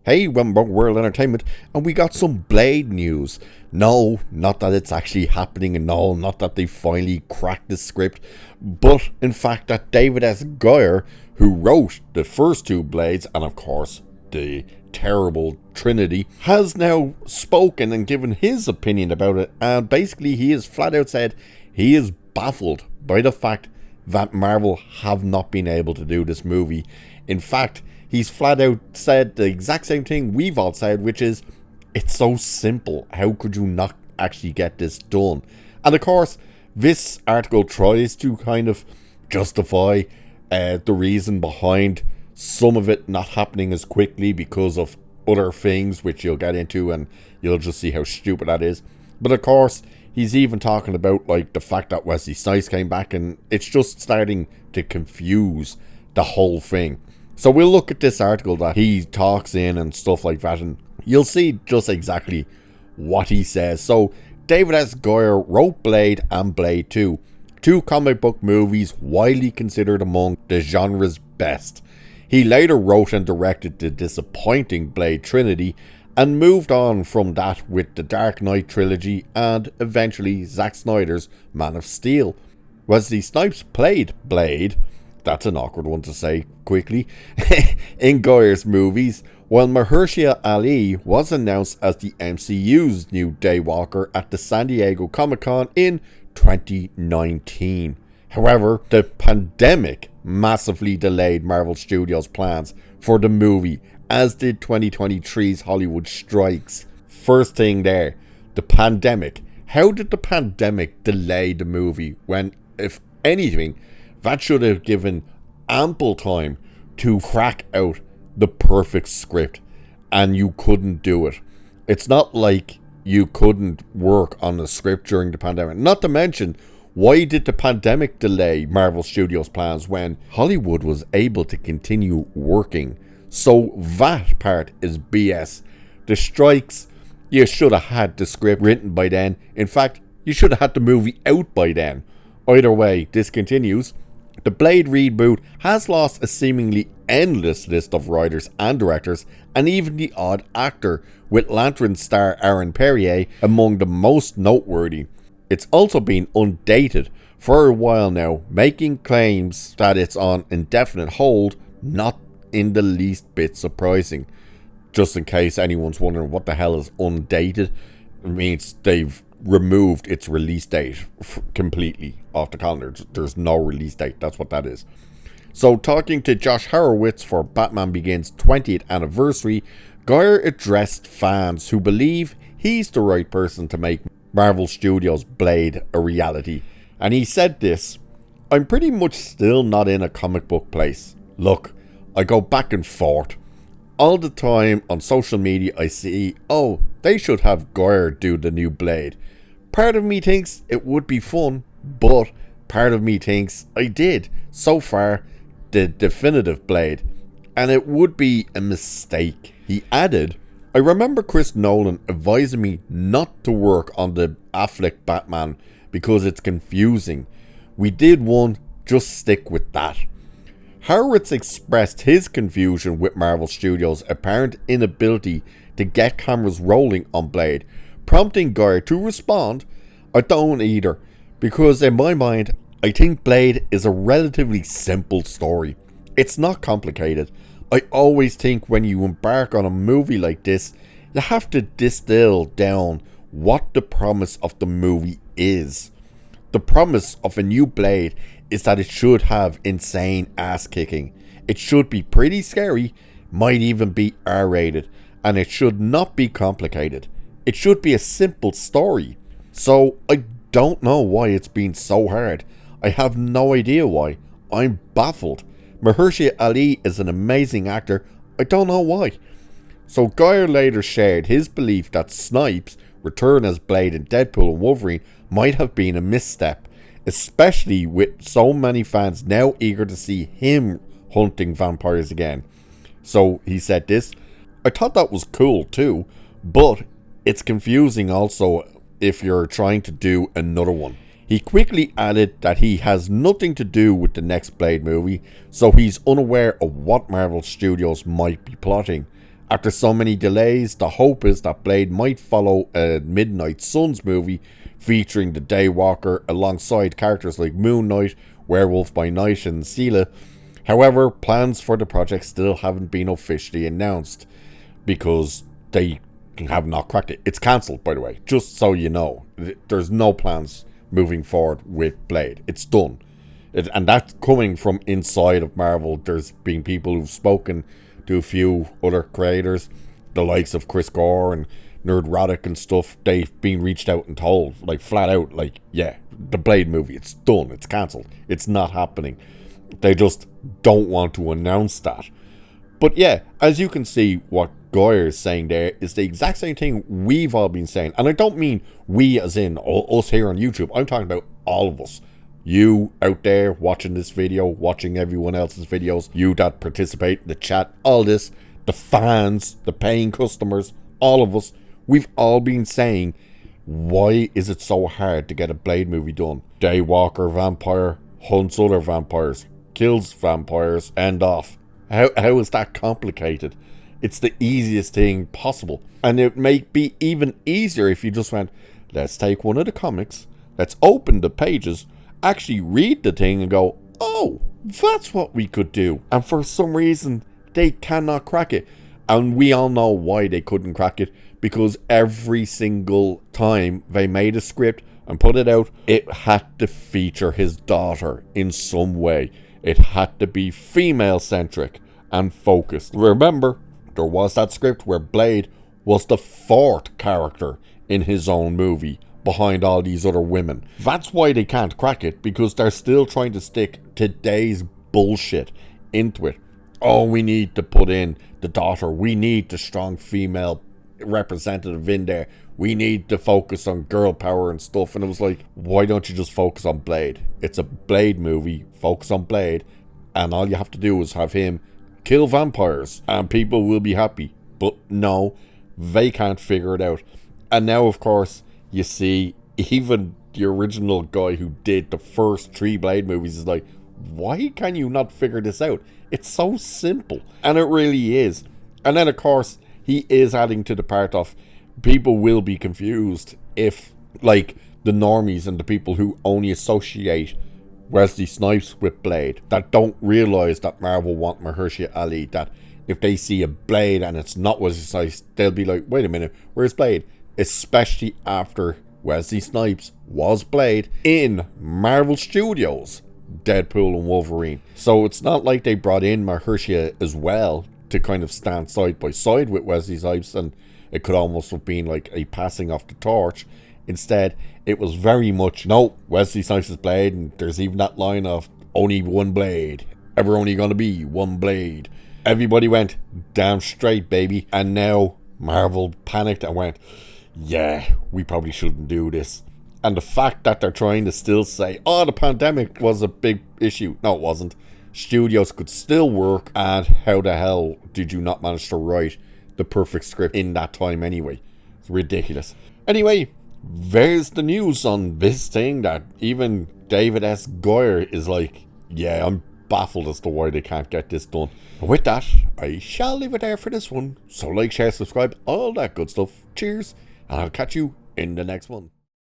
Hey, welcome back to World Entertainment, and we got some Blade news. No, not that it's actually happening, and no, not that they finally cracked the script, but in fact that David S. Goyer, who wrote the first two Blades, and of course the terrible Trinity, has now spoken and given his opinion about it, and basically he has flat out said he is baffled by the fact that Marvel have not been able to do this movie. In fact, he's flat out said the exact same thing we've all said, which is, it's so simple. How could you not actually get this done? And of course, this article tries to kind of justify the reason behind some of it not happening as quickly because of other things, which you'll get into and you'll just see how stupid that is. But of course, he's even talking about like the fact that Wesley Snipes came back, and it's just starting to confuse the whole thing. So we'll look at this article that he talks in and stuff like that, and you'll see just exactly what he says. So David S. Goyer wrote Blade and Blade 2, two comic book movies widely considered among the genre's best. He later wrote and directed the disappointing Blade Trinity and moved on from that with the Dark Knight trilogy and eventually Zack Snyder's Man of Steel. Wesley Snipes played Blade, that's an awkward one to say quickly, in Goyer's movies, while Mahershala Ali was announced as the MCU's new Daywalker at the San Diego Comic-Con in 2019. However, the pandemic massively delayed Marvel Studios' plans for the movie, as did 2023's Hollywood strikes. First thing there, the pandemic. How did the pandemic delay the movie when, if anything, that should have given ample time to crack out the perfect script, and you couldn't do it? It's not like you couldn't work on the script during the pandemic. Not to mention, why did the pandemic delay Marvel Studios' plans when Hollywood was able to continue working? So that part is BS. The strikes, you should have had the script written by then. In fact, you should have had the movie out by then. Either way, this continues. The Blade reboot has lost a seemingly endless list of writers and directors, and even the odd actor, with Lantern star Aaron Perrier among the most noteworthy. It's also been undated for a while now, making claims that it's on indefinite hold, not in the least bit surprising. Just in case anyone's wondering what the hell is undated, it means they've removed its release date completely off the calendar. There's no release date, that's what that is. So talking to Josh Horowitz for Batman Begins 20th anniversary, Goyer addressed fans who believe he's the right person to make Marvel Studios' Blade a reality. And he said this: "I'm pretty much still not in a comic book place. Look, I go back and forth. All the time on social media I see, oh, they should have Goyer do the new Blade. Part of me thinks it would be fun, but part of me thinks I did, so far, the definitive Blade, and it would be a mistake." He added, "I remember Chris Nolan advising me not to work on the Affleck Batman because it's confusing. We did one, just stick with that." Horowitz expressed his confusion with Marvel Studios' apparent inability to get cameras rolling on Blade, prompting Goyer to respond, "I don't either, because in my mind, I think Blade is a relatively simple story. It's not complicated. I always think when you embark on a movie like this, you have to distill down what the promise of the movie is. The promise of a new Blade is that it should have insane ass kicking. It should be pretty scary, might even be R-rated, and it should not be complicated. It should be a simple story. So I don't know why it's been so hard. I have no idea why. I'm baffled. Mahershala Ali is an amazing actor. I don't know why." So Goyer later shared his belief that Snipes' return as Blade in Deadpool and Wolverine might have been a misstep, especially with so many fans now eager to see him hunting vampires again. So he said this: "I thought that was cool too, but it's confusing also if you're trying to do another one." He quickly added that he has nothing to do with the next Blade movie, so he's unaware of what Marvel Studios might be plotting. After so many delays, the hope is that Blade might follow a Midnight Suns movie featuring the Daywalker alongside characters like Moon Knight, Werewolf by Night and Sela. However, plans for the project still haven't been officially announced because they have not cracked it. It's cancelled, by the way, just so you know. There's no plans moving forward with Blade. It's done. And that's coming from inside of Marvel. There's been people who've spoken to a few other creators, the likes of Chris Gore and Nerdrotic and stuff. They've been reached out and told, like, flat out, like, yeah, the Blade movie, it's done, it's cancelled, it's not happening. They just don't want to announce that. But yeah, as you can see, what Goyer is saying there is the exact same thing we've all been saying. And I don't mean we as in us here on YouTube. I'm talking about all of us. You out there watching this video, watching everyone else's videos, you that participate in the chat, all this, the fans, the paying customers, all of us, we've all been saying, why is it so hard to get a Blade movie done? Daywalker vampire, hunts other vampires, kills vampires, end off. How is that complicated? It's the easiest thing possible. And it may be even easier if you just went, let's take one of the comics, let's open the pages, actually read the thing and go, oh, that's what we could do. And for some reason, they cannot crack it. And we all know why they couldn't crack it. Because every single time they made a script and put it out, it had to feature his daughter in some way. It had to be female-centric and focused. Remember, there was that script where Blade was the fourth character in his own movie, behind all these other women. That's why they can't crack it, because they're still trying to stick today's bullshit into it. Oh, we need to put in the daughter. We need the strong female representative in there. We need to focus on girl power and stuff. And it was like, why don't you just focus on Blade? It's a Blade movie. Focus on Blade. And all you have to do is have him kill vampires and people will be happy. But no, they can't figure it out. And now, of course, you see, even the original guy who did the first 3 Blade movies is like, why can you not figure this out? It's so simple. And it really is. And then, of course, he is adding to the part of people will be confused if, like, the normies and the people who only associate Wesley Snipes with Blade, that don't realise that Marvel want Mahershala Ali, that if they see a Blade and it's not Wesley Snipes, they'll be like, wait a minute, where's Blade? Especially after Wesley Snipes was Blade in Marvel Studios' Deadpool and Wolverine. So it's not like they brought in Mahershala as well to kind of stand side by side with Wesley Snipes, and it could almost have been like a passing of the torch. Instead, it was very much, no, Wesley Snipes is Blade, and there's even that line of only one Blade, ever only gonna be one Blade. Everybody went damn straight, baby. And now Marvel panicked and went, yeah, we probably shouldn't do this. And the fact that they're trying to still say, oh, the pandemic was a big issue. No, it wasn't. Studios could still work, and how the hell did you not manage to write the perfect script in that time anyway? It's ridiculous. Anyway, there's the news on this thing that even David S. Goyer is like, yeah, I'm baffled as to why they can't get this done. And with that, I shall leave it there for this one. So like, share, subscribe, all that good stuff. Cheers, and I'll catch you in the next one.